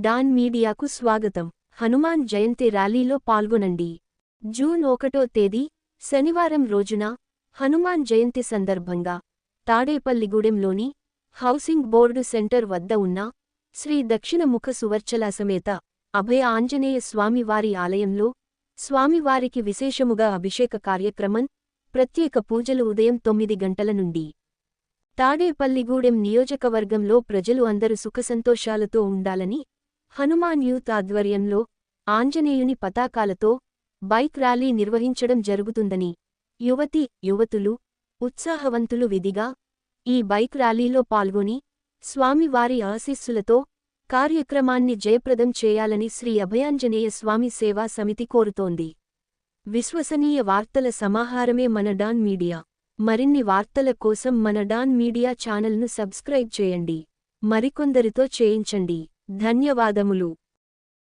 Don మీడియాకు స్వాగతం. హనుమాన్ జయంతి ర్యాలీలో పాల్గొనండి. జూన్ 1వ తేదీ శనివారం రోజున హనుమాన్ జయంతి సందర్భంగా తాడేపల్లిగూడెంలోని హౌసింగ్ బోర్డు సెంటర్ వద్ద ఉన్న శ్రీ దక్షిణముఖ సువర్చల సమేత అభయ ఆంజనేయ స్వామివారి ఆలయంలో స్వామివారికి విశేషముగా అభిషేక కార్యక్రమం, ప్రత్యేక పూజలు ఉదయం 9 గంటల నుండి. తాడేపల్లిగూడెం నియోజకవర్గంలో ప్రజలు అందరూ సుఖసంతోషాలతో ఉండాలని హనుమాన్ యూత్ ఆధ్వర్యంలో ఆంజనేయుని పతాకాలతో బైక్ ర్యాలీ నిర్వహించడం జరుగుతుందని యువతులు ఉత్సాహవంతులు విధిగా ఈ బైక్ ర్యాలీలో పాల్గొని స్వామివారి ఆశీస్సులతో కార్యక్రమాన్ని జయప్రదం చేయాలని శ్రీ అభయాంజనేయ స్వామి సేవా సమితి కోరుతోంది. విశ్వసనీయ వార్తల సమాహారమే మన డాన్ మీడియా. మరిన్ని వార్తల కోసం మన డాన్ మీడియా ఛానల్ను సబ్స్క్రైబ్ చేయండి. మరికొందరితో చేయించండి. ధన్యవాదములు.